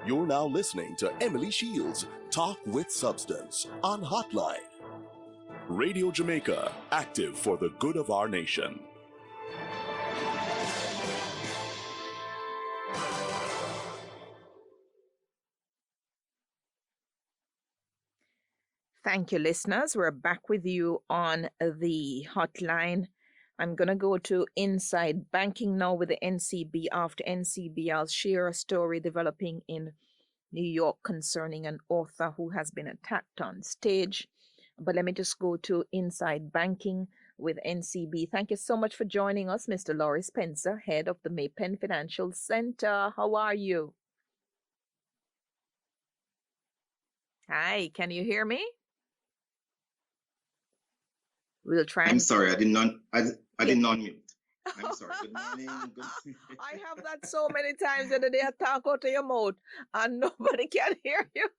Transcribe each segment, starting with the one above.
You're now listening to Emily Shields Talk with Substance on Hotline. Radio Jamaica, active for the good of our nation. Thank you, listeners. We're back with you on the hotline. I'm going to go to Inside Banking now with the NCB. After NCB, I'll share a story developing in New York concerning an author who has been attacked on stage. But let me just go to Inside Banking with NCB. Thank you so much for joining us, Mr. Laurie Spencer, head of the Maypen Financial Center. How are you? Hi, can you hear me? We'll try. I'm sorry, I did not mute. I'm sorry. Good morning. I have that so many times that they talk out of your mouth and nobody can hear you.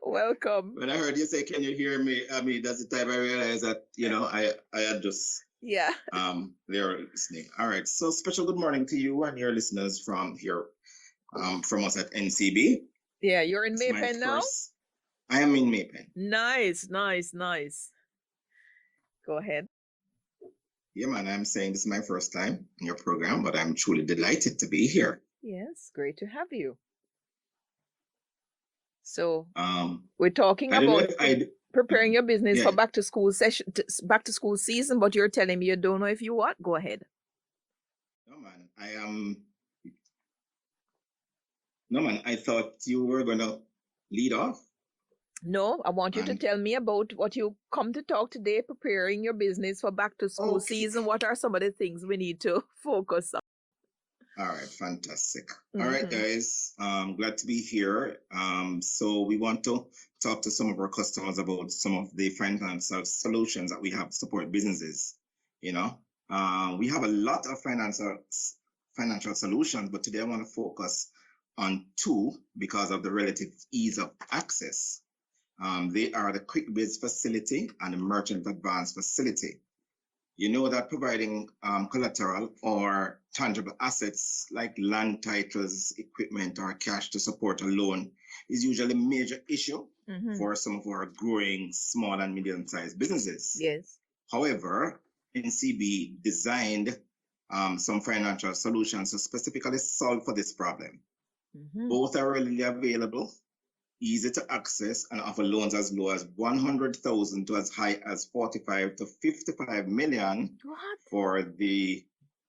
Welcome. When I heard you say, "Can you hear me?" I mean, that's the time I realized that I had just they're listening. All right. So special good morning to you and your listeners from here, from us at NCB. Yeah, you're in Maypen now. I am in Maypen. Nice. Go ahead. Yeah, man, I'm saying this is my first time in your program, but I'm truly delighted to be here. Yes, great to have you. So we're talking about preparing your business for back to school season, but you're telling me you don't know if you what? Go ahead. No, man, I thought you were going to lead off. No, I want you to tell me about what you come to talk today, preparing your business for back to school season. What are some of the things we need to focus on? All right, fantastic. All right, guys, glad to be here. So we want to talk to some of our customers about some of the financial solutions that we have to support businesses. We have a lot of financial solutions, but today I want to focus on two because of the relative ease of access. They are the QuickBiz facility and the Merchant Advance facility. You know that providing collateral or tangible assets like land titles, equipment, or cash to support a loan is usually a major issue for some of our growing small and medium-sized businesses. Yes. However, NCB designed some financial solutions to specifically solve for this problem. Both are readily available, easy to access, and offer loans as low as 100,000 to as high as 45 to 55 million for the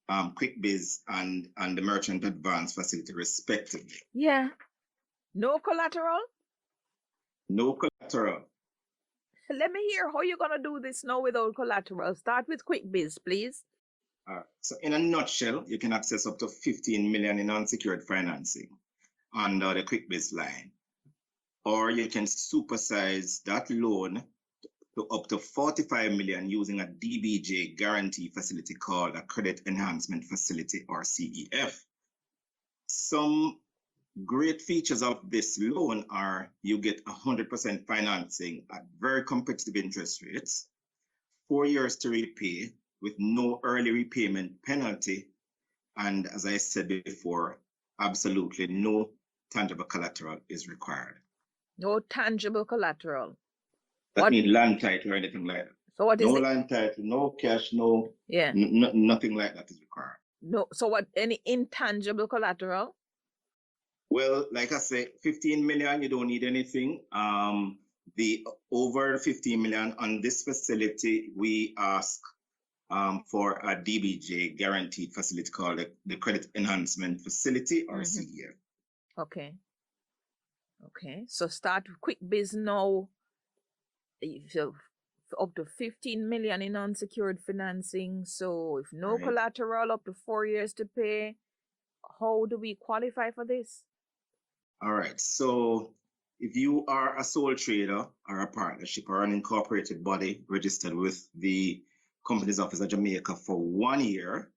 QuickBiz and the Merchant Advance facility, respectively. Yeah. No collateral? No collateral. Let me hear how you're going to do this now without collateral. Start with QuickBiz, please. So in a nutshell, you can access up to 15 million in unsecured financing under the QuickBiz line. Or you can supersize that loan to up to 45 million using a DBJ guarantee facility called a Credit Enhancement Facility, or CEF. Some great features of this loan are you get 100% financing at very competitive interest rates, 4 years to repay with no early repayment penalty, and as I said before, absolutely no tangible collateral is required. No tangible collateral. That means land title or anything like that. So what is no land title, no cash, nothing like that is required. No. So what? Any intangible collateral? Well, like I say, 15 million, you don't need anything. The over 15 million on this facility, we ask for a DBJ guaranteed facility called the Credit Enhancement Facility, or CEF. Okay. So start with QuickBiz now. Up to 15 million in unsecured financing. So if no collateral, up to 4 years to pay. How do we qualify for this? All right. So if you are a sole trader or a partnership or an incorporated body registered with the Companies Office of Jamaica for 1 year,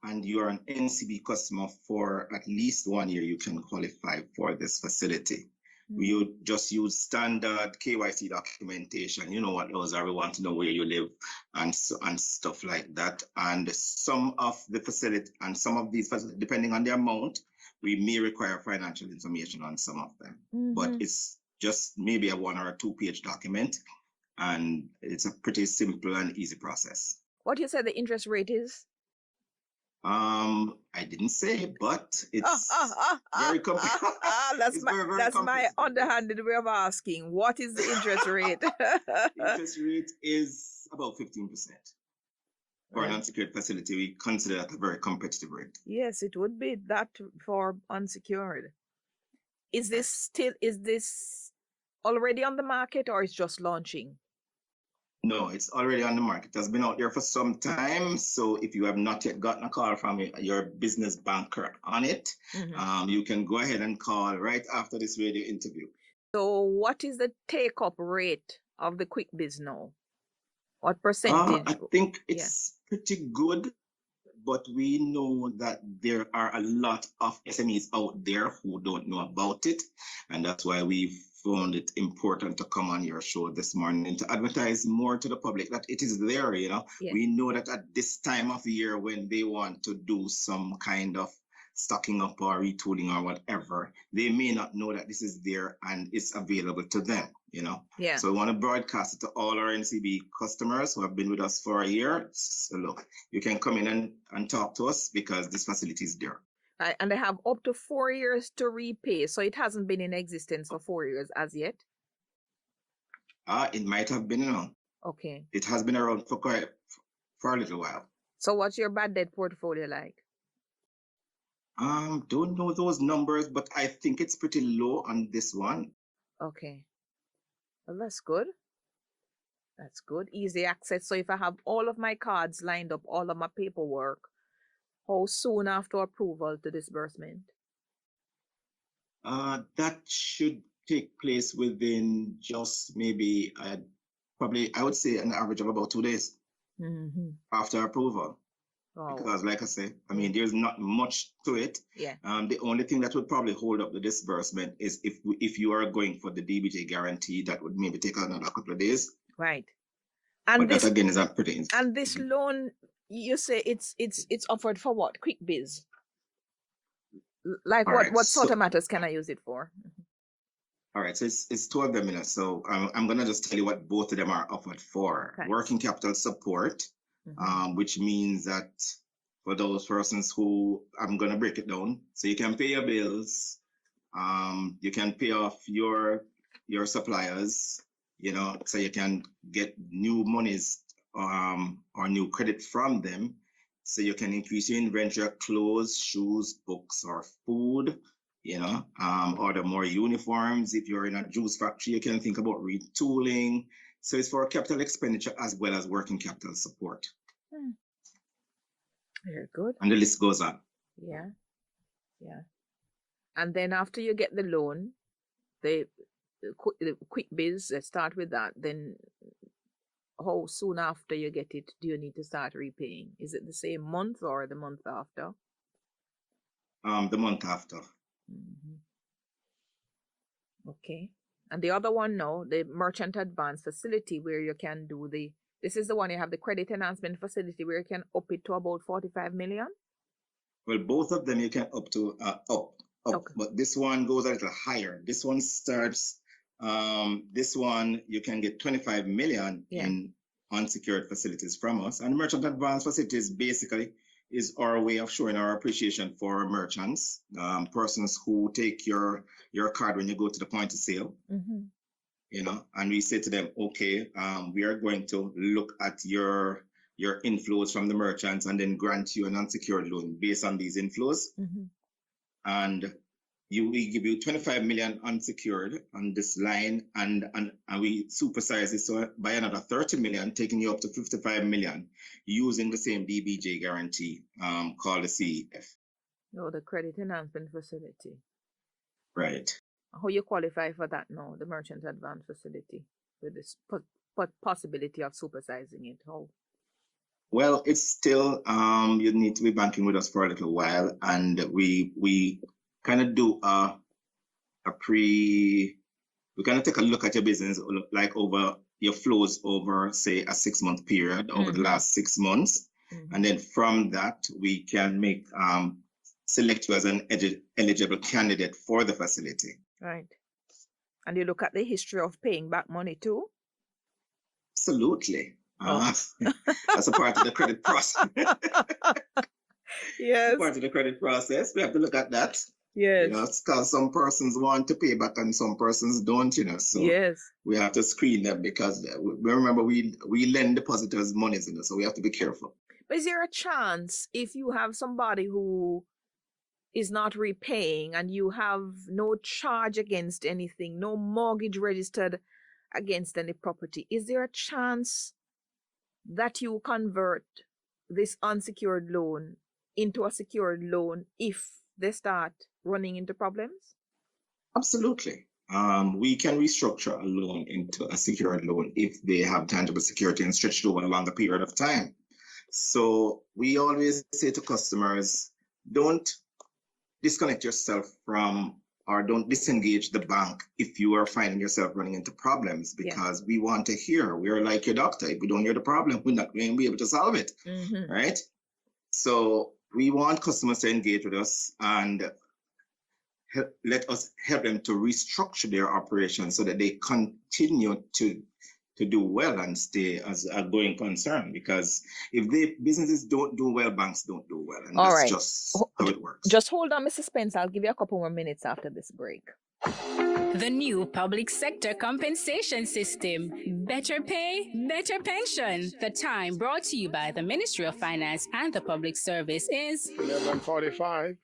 and you are an NCB customer for at least 1 year, you can qualify for this facility. We would just use standard KYC documentation. You know what those are. We want to know where you live and stuff like that. And some of the facility and some of these facilities, depending on the amount, we may require financial information on some of them. But it's just maybe a 1 or a 2-page document, and it's a pretty simple and easy process. What you said the interest rate is? I didn't say, but it's very complicated. That's my underhanded way of asking. What is the interest rate? Interest rate is about 15%. For an unsecured facility, we consider that a very competitive rate. Yes, it would be that for unsecured. Is this already on the market, or is just launching? No, it's already on the market. It has been out there for some time. So if you have not yet gotten a call from your business banker on it, you can go ahead and call right after this radio interview. So what is the take-up rate of the QuickBiz now? What percentage? I think it's pretty good, but we know that there are a lot of SMEs out there who don't know about it. And that's why we've found it important to come on your show this morning to advertise more to the public that it is there. We know that at this time of year, when they want to do some kind of stocking up or retooling or whatever, they may not know that this is there and it's available to them. So we want to broadcast it to all our NCB customers who have been with us for a year. So look, you can come in and talk to us because this facility is there. And they have up to 4 years to repay. So it hasn't been in existence for 4 years as yet? It might have been, Okay. It has been around for a little while. So what's your bad debt portfolio like? Don't know those numbers, but I think it's pretty low on this one. Okay. Well, that's good. That's good. Easy access. So if I have all of my cards lined up, all of my paperwork, how soon after approval to disbursement? That should take place within just maybe, I would say an average of about 2 days after approval. Oh. Because like I say, there's not much to it. Yeah. The only thing that would probably hold up the disbursement is if you are going for the DBJ guarantee, that would maybe take another couple of days. Right. And but that again is not pretty. And this loan, you say it's offered for what? QuickBiz. Like what sort of matters can I use it for? All right, so it's 2 of them. So I'm gonna just tell you what both of them are offered for. Okay. Working capital support, which means that for those persons who, I'm gonna break it down. So you can pay your bills, you can pay off your suppliers, so you can get new monies or new credit from them. So you can increase your inventory of clothes, shoes, books, or food, order more uniforms. If you're in a juice factory, you can think about retooling. So it's for capital expenditure as well as working capital support. Very good. And the list goes on. Yeah. And then after you get the loan, the QuickBiz, let's start with that. Then how soon after you get it do you need to start repaying? Is it the same month or the month after? The month after. Okay. And the other one now, the merchant advance facility, where you can do this is the one you have the credit enhancement facility where you can up it to about 45 million? Well, both of them you can up to Okay. But this one goes a little higher. This one starts, this one you can get 25 million in unsecured facilities from us. And merchant advance facilities basically is our way of showing our appreciation for merchants, persons who take your card when you go to the point of sale. And we say to them, okay, we are going to look at your inflows from the merchants and then grant you an unsecured loan based on these inflows. And we give you 25 million unsecured on this line, and we supersize it so by another 30 million, taking you up to 55 million using the same DBJ guarantee called the CEF. Oh, the credit enhancement facility. Right. How you qualify for that now, the merchant advance facility, with this possibility of supersizing it? How? Well, it's still, you need to be banking with us for a little while, and we kind of do a pre we're going to take a look at your business, like over your flows over, say, a 6-month period over the last 6 months. And then from that, we can make select you as an eligible candidate for the facility. Right. And you look at the history of paying back money too? Absolutely. That's a part of the credit process. Yes. Part of the credit process. We have to look at that. Yes. You know, because some persons want to pay back and some persons don't, you know. So yes. we have to screen them because remember we lend depositors money, you know, so we have to be careful. But is there a chance if you have somebody who is not repaying and you have no charge against anything, no mortgage registered against any property, is there a chance that you convert this unsecured loan into a secured loan if they start running into problems? Absolutely. We can restructure a loan into a secured loan if they have tangible security and stretch it over a longer period of time. So we always say to customers, don't disconnect yourself from or don't disengage the bank if you are finding yourself running into problems, because we want to hear. We're like your doctor. If we don't hear the problem, we're not going to be able to solve it, right? So we want customers to engage with us and let us help them to restructure their operations so that they continue to do well and stay as a going concern. Because if the businesses don't do well, banks don't do well. And that's just how it works. Just hold on, Mr. Spence. I'll give you a couple more minutes after this break. The new public sector compensation system. Better pay, better pension. The time brought to you by the Ministry of Finance and the Public Service is 11:45.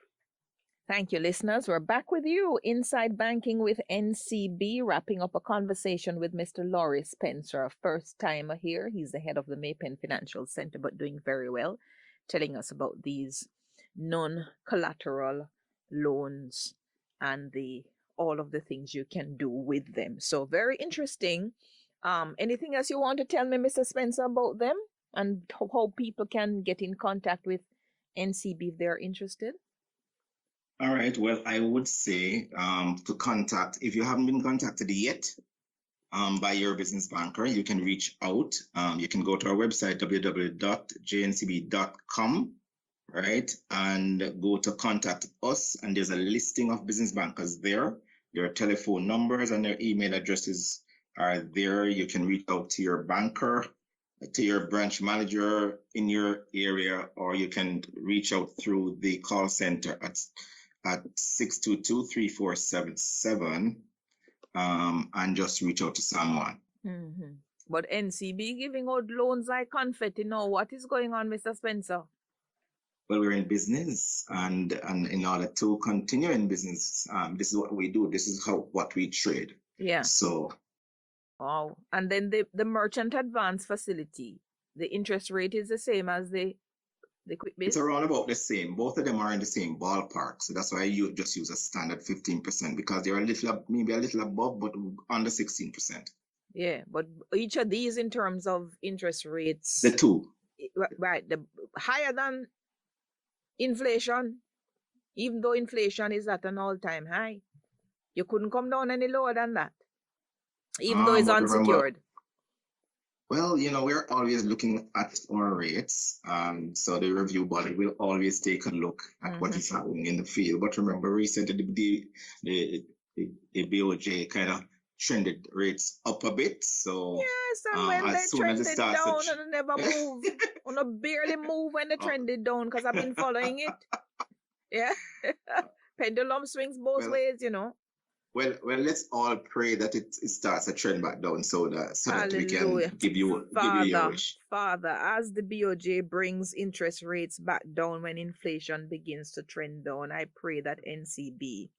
Thank you, listeners. We're back with you inside banking with NCB, wrapping up a conversation with Mr. Laurie Spencer, a first timer here. He's the head of the Maypen Financial Center, but doing very well, telling us about these non-collateral loans and all of the things you can do with them. So very interesting. Anything else you want to tell me, Mr. Spencer, about them and how people can get in contact with NCB if they're interested? All right. Well, I would say to contact, if you haven't been contacted yet by your business banker, you can reach out. You can go to our website, www.jncb.com, right? And go to contact us. And there's a listing of business bankers there. Their telephone numbers and their email addresses are there. You can reach out to your banker, to your branch manager in your area, or you can reach out through the call center at 622-3477 and just reach out to someone. But NCB giving out loans like confetti now. What is going on, Mr. Spencer? Well, we're in business, and in order to continue in business, this is what we do. This is what we trade. Yeah. So. Wow. And then the merchant advance facility, the interest rate is the same as the QuickBiz? It's around about the same. Both of them are in the same ballpark. So that's why you just use a standard 15% because they're maybe a little above, but under 16%. Yeah, but each of these in terms of interest rates. The two. Right. The higher than inflation, even though inflation is at an all-time high. You couldn't come down any lower than that, even though it's unsecured. Well, you know, we're always looking at our rates. So the review body will always take a look at what is happening in the field. But remember, recently the BOJ kind of trended rates up a bit. So yes, and when they trended down and never move, barely move when they trended down because I've been following it. Yeah, pendulum swings both ways, you know. Well, let's all pray that it starts a trend back down so that we can give you a wish. Father, as the BOJ brings interest rates back down when inflation begins to trend down, I pray that NCB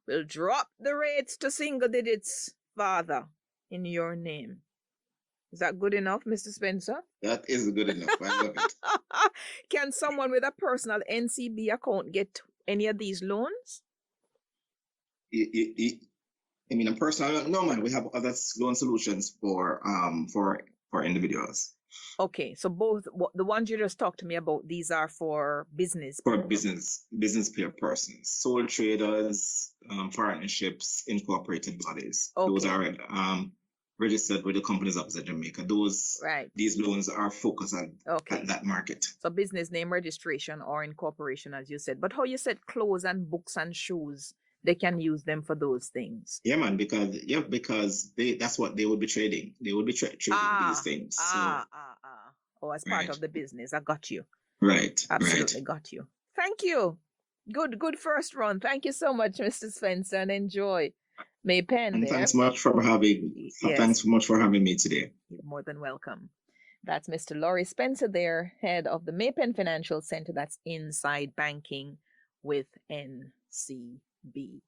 will drop the rates to single digits, Father, in your name. Is that good enough, Mr. Spencer? That is good enough. I love it. Can someone with a personal NCB account get any of these loans? I mean, a personal, no man, we have other loan solutions for individuals. Okay, so both the ones you just talked to me about, these are for business For people. business persons, sole traders, partnerships, incorporated bodies. Those Okay. are registered with the Companies Office of Jamaica. Right. These loans are focused Okay. at that market. So business name registration or incorporation, as you said. But how you said clothes and books and shoes, they can use them for those things. Yeah, man, because that's what they would be trading. They would be trading these things. Oh, as part Right. of the business. I got you. Right. Absolutely got you. Thank you. Good first run. Thank you so much, Mr. Spencer, and enjoy. Maypen And there. thanks much for having Yes. Thanks much for having me today. You're more than welcome. That's Mr. Laurie Spencer there, head of the Maypen Financial Center. That's Inside Banking with NCB.